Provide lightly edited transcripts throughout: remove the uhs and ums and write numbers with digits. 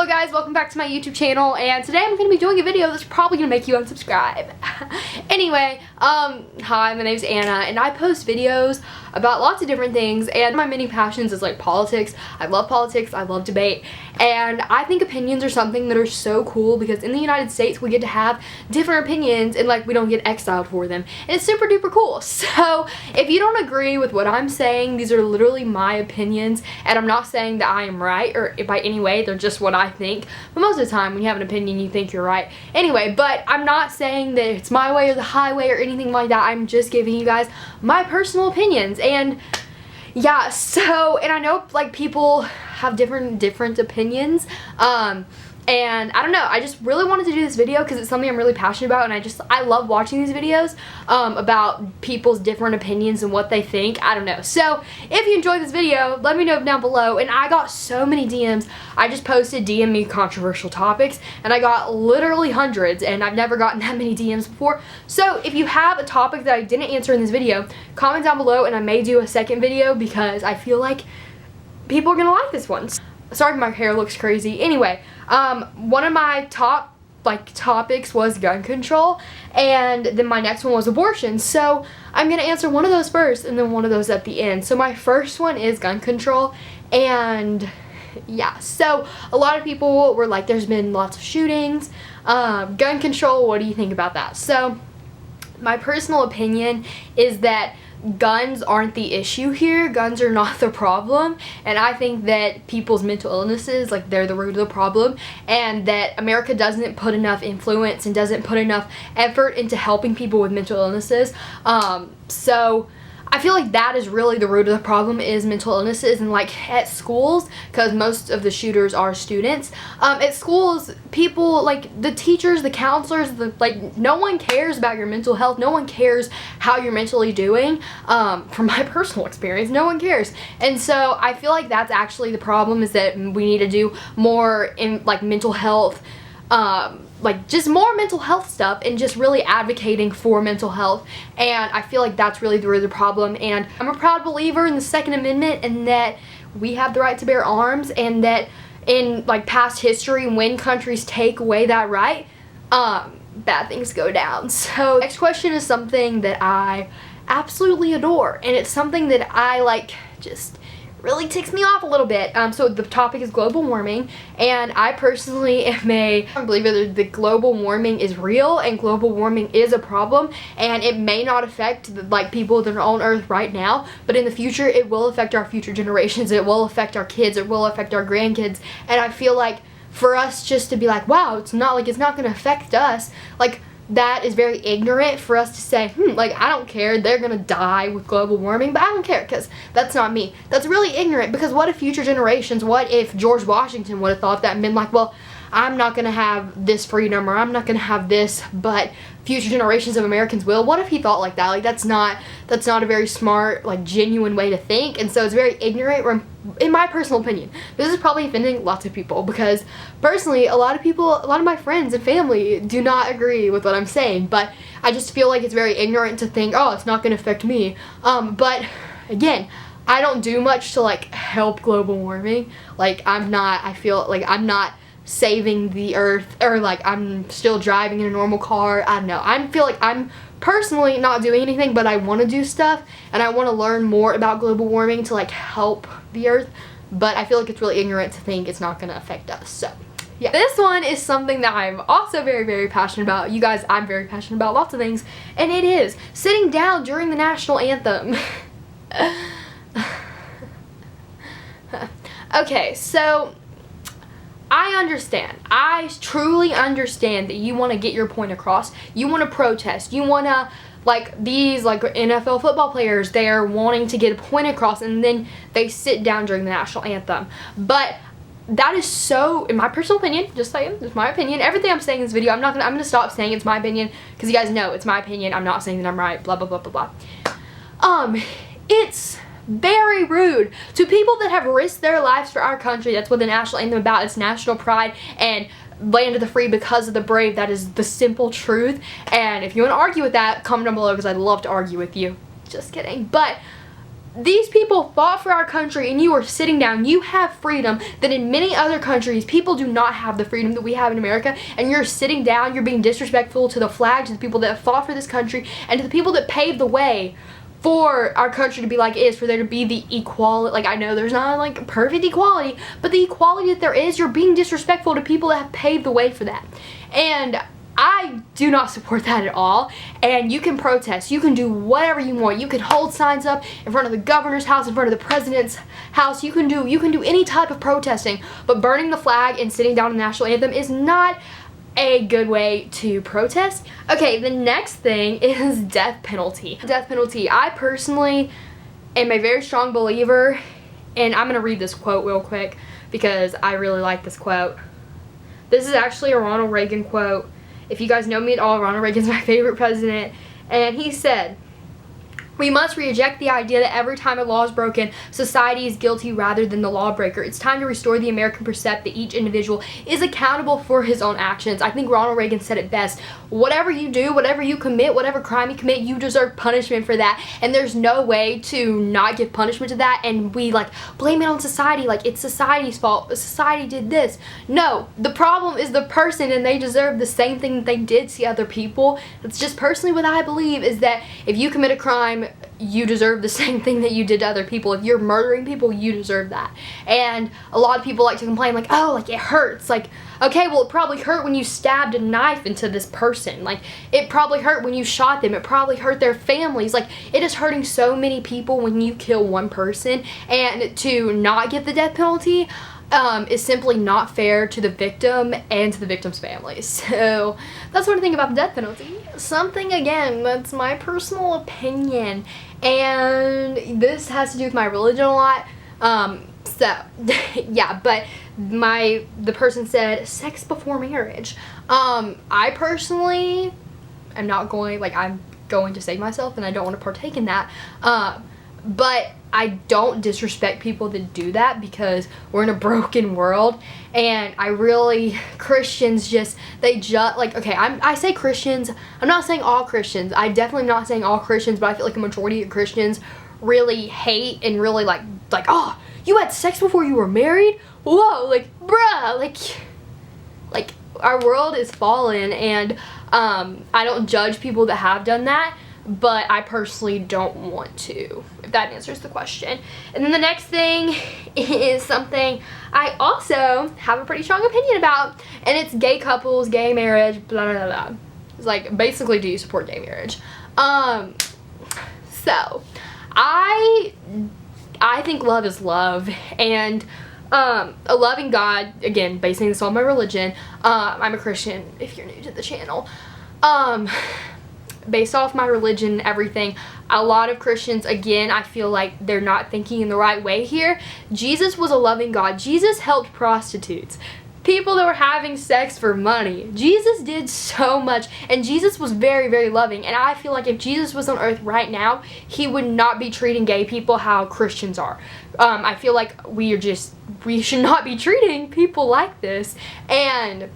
Hello guys, welcome back to my YouTube channel, and today I'm going to be doing a video that's probably going to make you unsubscribe. Anyway, hi, my name's Anna, and I post videos about lots of different things, and my many passions is like politics. I love debate, and I think opinions are something that are so cool because in the United States we get to have different opinions and like we don't get exiled for them, and it's super duper cool. So if you don't agree with what I'm saying, these are literally my opinions, and I'm not saying that I am right or by any way, they're just what I think, but most of the time when you have an opinion you think you're right anyway. But I'm not saying that it's my way or the highway or anything like that. I'm just giving you guys my personal opinions. And yeah, so, and I know like people have different opinions, and I don't know, I just really wanted to do this video because it's something I'm really passionate about, and I love watching these videos about people's different opinions and what they think. I don't know. So if you enjoyed this video, let me know down below. And I got so many DMs. I just posted DM me controversial topics, and I got literally hundreds, and I've never gotten that many DMs before. So if you have a topic that I didn't answer in this video, comment down below and I may do a second video because I feel like people are gonna like this one. Sorry if my hair looks crazy. Anyway, one of my top topics was gun control, and then my next one was abortion. So I'm gonna answer one of those first and then one of those at the end. So my first one is gun control, and yeah, so a lot of people were like, there's been lots of shootings, gun control, what do you think about that? So my personal opinion is that guns aren't the issue here. Guns are not the problem, and I think that people's mental illnesses, like, they're the root of the problem, and that America doesn't put enough influence and doesn't put enough effort into helping people with mental illnesses. So I feel like that is really the root of the problem, is mental illnesses. And like at schools, because most of the shooters are students, at schools, people, like the teachers, the counselors, like no one cares about your mental health. No one cares how you're mentally doing. From my personal experience, no one cares. And so I feel like that's actually the problem, is that we need to do more in like mental health, like just more mental health stuff, and just really advocating for mental health. And I feel like that's really the root of the problem. And I'm a proud believer in the Second Amendment, and that we have the right to bear arms, and that in like past history, when countries take away that right, bad things go down. So next question is something that I absolutely adore, and it's something that I like just really ticks me off a little bit. So the topic is global warming, and I personally am a believer that global warming is real, and global warming is a problem, and it may not affect like people that are on Earth right now, but in the future it will affect our future generations. It will affect our kids. It will affect our grandkids. And I feel like for us just to be like, wow, it's not going to affect us, like, that is very ignorant for us to say, like, I don't care, they're gonna die with global warming, but I don't care, because that's not me. That's really ignorant, because what if future generations, what if George Washington would have thought that and been like, well, I'm not gonna have this freedom, or I'm not gonna have this, but future generations of Americans will? What if he thought like that? Like, that's not a very smart, like, genuine way to think. And so it's very ignorant, in my personal opinion. This is probably offending lots of people, because personally, a lot of my friends and family do not agree with what I'm saying, but I just feel like it's very ignorant to think, oh, it's not gonna affect me. But again, I don't do much to like help global warming. Like, I feel like I'm not saving the earth, or like I'm still driving in a normal car. I don't know. I feel like I'm personally not doing anything, but I want to do stuff, and I want to learn more about global warming to like help the earth. But I feel like it's really ignorant to think it's not going to affect us. So yeah, this one is something that I'm also very, very passionate about. You guys, I'm very passionate about lots of things, and it is sitting down during the national anthem. Okay, so I understand. I truly understand that you want to get your point across. You want to protest. You want to, like, these, like, NFL football players, they're wanting to get a point across, and then they sit down during the national anthem. But that is so, in my personal opinion, just saying, it's my opinion. Everything I'm saying in this video, I'm gonna stop saying it's my opinion, because you guys know it's my opinion. I'm not saying that I'm right, blah, blah, blah, blah, blah. It's very rude to people that have risked their lives for our country. That's what the national anthem about. It's national pride and land of the free because of the brave. That is the simple truth. And if you want to argue with that, comment down below, because I'd love to argue with you. Just kidding. But these people fought for our country and you are sitting down. You have freedom that in many other countries, people do not have the freedom that we have in America, and you're sitting down, you're being disrespectful to the flag, to the people that fought for this country, and to the people that paved the way for our country to be like it is, for there to be the equality. Like, I know there's not like perfect equality, but the equality that there is, you're being disrespectful to people that have paved the way for that. And I do not support that at all. And you can protest, you can do whatever you want, you can hold signs up in front of the governor's house, in front of the president's house, you can do any type of protesting, but burning the flag and sitting down to the national anthem is not a good way to protest. Okay, the next thing is death penalty. Death penalty, I personally am a very strong believer, and I'm gonna read this quote real quick because I really like this quote. This is actually a Ronald Reagan quote. If you guys know me at all, Ronald Reagan's my favorite president, and he said, "We must reject the idea that every time a law is broken, society is guilty rather than the lawbreaker. It's time to restore the American percept that each individual is accountable for his own actions." I think Ronald Reagan said it best. Whatever you do, whatever you commit, whatever crime you commit, you deserve punishment for that. And there's no way to not give punishment to that and we like blame it on society, like it's society's fault. Society did this. No, the problem is the person, and they deserve the same thing that they did to other people. It's just personally what I believe is that if you commit a crime, you deserve the same thing that you did to other people. If you're murdering people, you deserve that. And a lot of people like to complain like, oh, like it hurts. Like, okay, well, it probably hurt when you stabbed a knife into this person. Like, it probably hurt when you shot them. It probably hurt their families. Like, it is hurting so many people when you kill one person. And to not get the death penalty is simply not fair to the victim and to the victim's family. So that's what I think about the death penalty. Something, again, that's my personal opinion, and this has to do with my religion a lot. So yeah, but the person said sex before marriage. I personally am not going, like, I'm going to save myself and I don't want to partake in that. But I don't disrespect people that do that because we're in a broken world, and Christians just, like, okay, I say Christians, I'm not saying all Christians, I definitely am not saying all Christians, but I feel like a majority of Christians really hate and really like, oh, you had sex before you were married? Whoa, like, bruh, like our world is fallen, and I don't judge people that have done that, but I personally don't want to, if that answers the question. And then the next thing is something I also have a pretty strong opinion about, and it's gay couples, gay marriage, blah, blah, blah. It's like, basically, do you support gay marriage? So, I think love is love, and a loving God, again, basing this on my religion, I'm a Christian, if you're new to the channel, based off my religion and everything, a lot of Christians, again, I feel like they're not thinking in the right way here. Jesus was a loving God. Jesus helped prostitutes, people that were having sex for money. Jesus did so much, and Jesus was very, very loving, and I feel like if Jesus was on earth right now, he would not be treating gay people how Christians are. I feel like we should not be treating people like this, and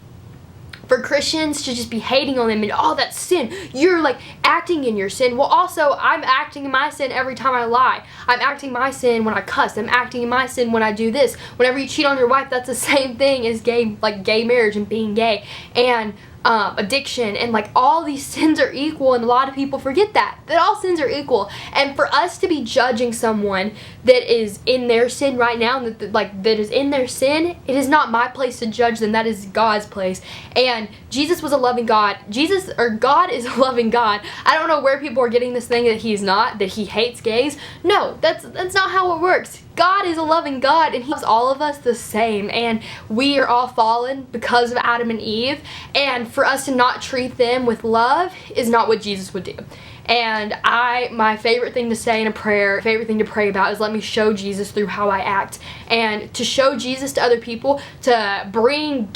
for Christians to just be hating on them and, oh, that's sin, you're like acting in your sin. Well, also, I'm acting in my sin every time I lie. I'm acting my sin when I cuss. I'm acting in my sin when I do this. Whenever you cheat on your wife, that's the same thing as gay marriage and being gay, and addiction, and like all these sins are equal, and a lot of people forget that all sins are equal. And for us to be judging someone that is in their sin right now, that is in their sin, it is not my place to judge them. That is God's place. And Jesus was a loving God. God is a loving God. I don't know where people are getting this thing that he's not, that he hates gays. No, that's not how it works. God is a loving God, and he loves all of us the same, and we are all fallen because of Adam and Eve, and for us to not treat them with love is not what Jesus would do. And my favorite thing to say in a prayer, favorite thing to pray about is, let me show Jesus through how I act, and to show Jesus to other people, to bring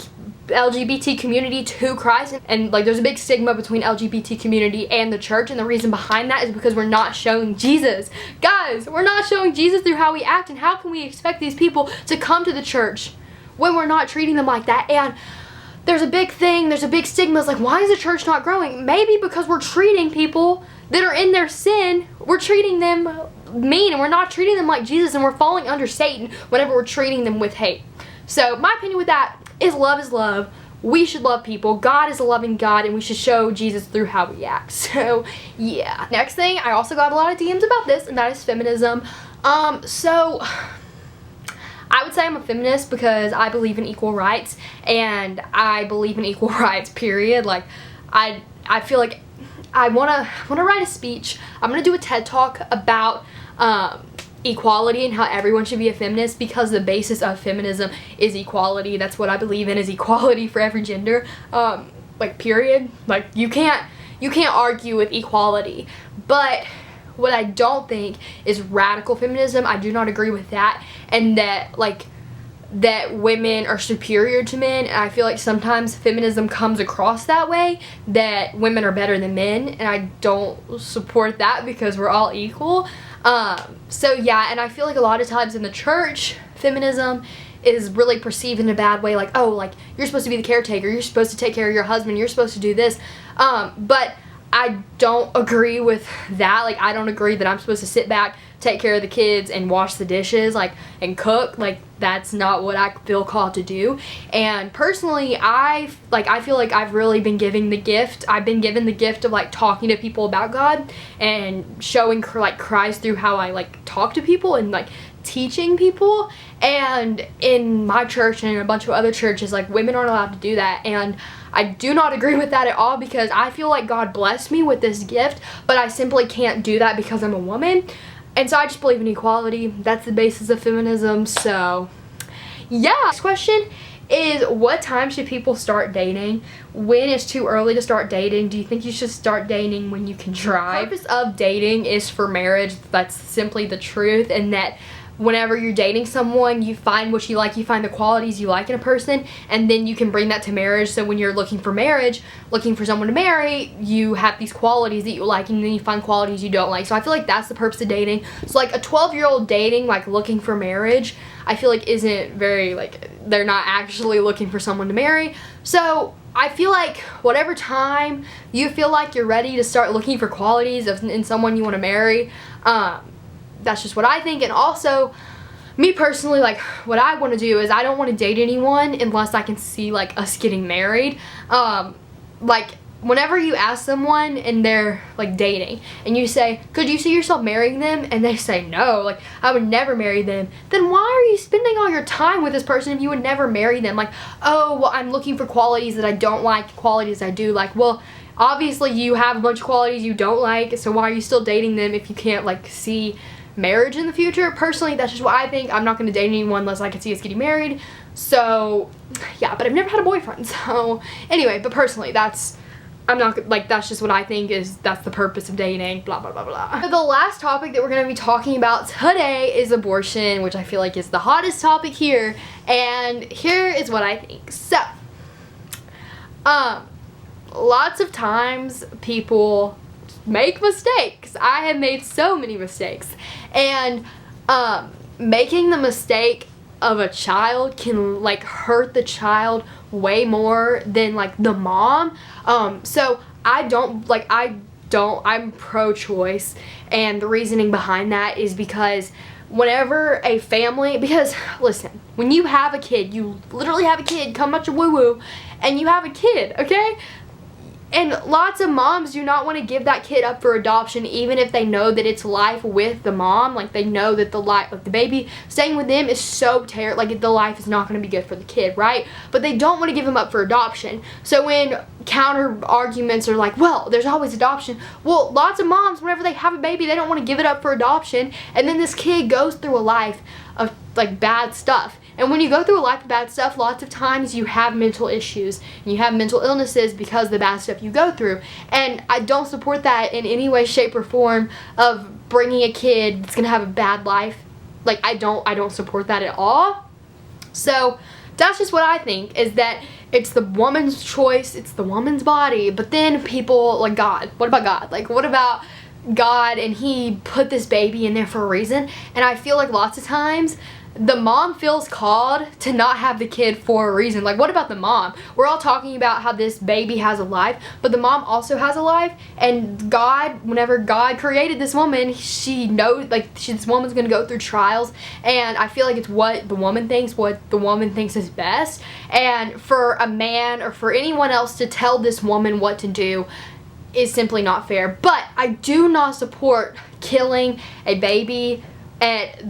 LGBT community to Christ. And like, there's a big stigma between LGBT community and the church, and the reason behind that is because we're not showing Jesus. Guys, we're not showing Jesus through how we act, and how can we expect these people to come to the church when we're not treating them like that? And there's a big thing, there's a big stigma. It's like, why is the church not growing? Maybe because we're treating people that are in their sin, we're treating them mean, and we're not treating them like Jesus, and we're falling under Satan whenever we're treating them with hate. So my opinion with that is love. We should love people. God is a loving God, and we should show Jesus through how we act. So yeah. Next thing, I also got a lot of DMs about this, and that is feminism. So I would say I'm a feminist because I believe in equal rights, and I believe in equal rights, period. Like, I feel like I wanna write a speech. I'm gonna do a TED Talk about equality and how everyone should be a feminist, because the basis of feminism is equality. That's what I believe in, is equality for every gender. Like, period. Like, you can't argue with equality. But what I don't think is radical feminism. I do not agree with that, and that, like, that women are superior to men. And I feel like sometimes feminism comes across that way, that women are better than men, and I don't support that because we're all equal. So yeah, and I feel like a lot of times in the church, feminism is really perceived in a bad way, like, oh, like, you're supposed to be the caretaker, you're supposed to take care of your husband, you're supposed to do this, but I don't agree with that. Like, I don't agree that I'm supposed to sit back, take care of the kids, and wash the dishes, like, and cook. Like, that's not what I feel called to do. And personally, I feel like I've really been given the gift. I've been given the gift of, like, talking to people about God and showing, like, Christ through how I, like, talk to people and, like, teaching people. And in my church and in a bunch of other churches, like, women aren't allowed to do that, and I do not agree with that at all, because I feel like God blessed me with this gift, but I simply can't do that because I'm a woman. And so I just believe in equality. That's the basis of feminism. So yeah. Next question is, what time should people start dating? When is too early to start dating? Do you think you should start dating when you can drive? The purpose of dating is for marriage. That's simply the truth, and that whenever you're dating someone, you find what you like, you find the qualities you like in a person, and then you can bring that to marriage. So when you're looking for marriage, looking for someone to marry, you have these qualities that you like, and then you find qualities you don't like. So I feel like that's the purpose of dating. So, like, a 12-year-old dating, like, looking for marriage, I feel like isn't very, like, they're not actually looking for someone to marry. So I feel like whatever time you feel like you're ready to start looking for qualities in someone you want to marry, that's just what I think. And also, me personally, like, what I want to do is I don't want to date anyone unless I can see, like, us getting married. Like, whenever you ask someone and they're, like, dating, and you say, could you see yourself marrying them? And they say no, like, I would never marry them. Then why are you spending all your time with this person if you would never marry them? Like, oh, well, I'm looking for qualities that I don't like, qualities I do like. Well, obviously you have a bunch of qualities you don't like, so why are you still dating them if you can't, like, see marriage in the future? Personally, that's just what I think. I'm not going to date anyone unless I can see us getting married. So yeah, but I've never had a boyfriend, so anyway, but personally, that's just what I think, is that's the purpose of dating, blah blah blah blah. So the last topic that we're going to be talking about today is abortion, which I feel like is the hottest topic here, and here is what I think. So lots of times people make mistakes. I have made so many mistakes, and making the mistake of a child can, like, hurt the child way more than, like, the mom. So I'm pro-choice, and the reasoning behind that is because whenever a family, because listen, when you have a kid, you literally have a kid, come out your woo-woo, and you have a kid, okay? And lots of moms do not want to give that kid up for adoption, even if they know that it's life with the mom. Like, they know that the life of the baby staying with them is so terrible, like, the life is not going to be good for the kid, right? But they don't want to give him up for adoption. So when counter arguments are like, well, there's always adoption. Well, lots of moms, whenever they have a baby, they don't want to give it up for adoption. And then this kid goes through a life of, like, bad stuff. And when you go through a life of bad stuff, lots of times you have mental issues and you have mental illnesses because of the bad stuff you go through. And I don't support that in any way, shape, or form of bringing a kid that's gonna have a bad life. Like, I don't support that at all. So that's just what I think, is that it's the woman's choice, it's the woman's body. But then people, like, God, what about God? Like, what about God, and he put this baby in there for a reason? And I feel like lots of times the mom feels called to not have the kid for a reason. Like, what about the mom? We're all talking about how this baby has a life, but the mom also has a life, and God, whenever God created this woman, she knows, like, this woman's gonna go through trials, and I feel like it's what the woman thinks is best, and for a man or for anyone else to tell this woman what to do is simply not fair. But I do not support killing a baby at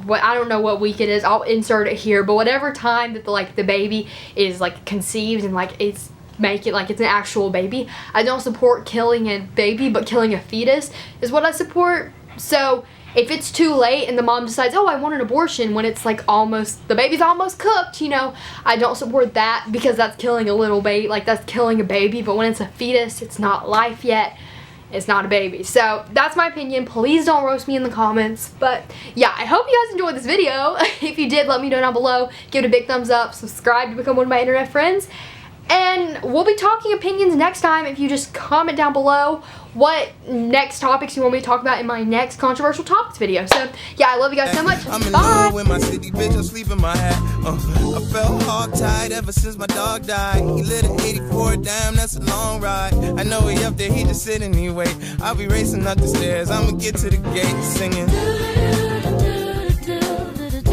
what, I don't know what week it is, I'll insert it here, but whatever time that the baby is like conceived and like it's make it like it's an actual baby. I don't support killing a baby, but killing a fetus is what I support. So if it's too late and the mom decides, oh, I want an abortion, when it's like the baby's almost cooked, you know, I don't support that, because that's killing a little baby, like that's killing a baby. But when it's a fetus, it's not life yet, it's not a baby. So that's my opinion. Please don't roast me in the comments. But yeah, I hope you guys enjoyed this video. If you did, let me know down below. Give it a big thumbs up, subscribe to become one of my internet friends, and we'll be talking opinions next time. If you just comment down below what next topics you want me to talk about in my next controversial topics video. So yeah, I love you guys so much. I'm in Bye. love with my city, bitch, I'm sleeping my hat. I felt hog-tied ever since my dog died. He lit an 84, damn, that's a long ride. I know he up there, he just sitting, he wait. I'll be racing up the stairs, I'ma get to the gate singing.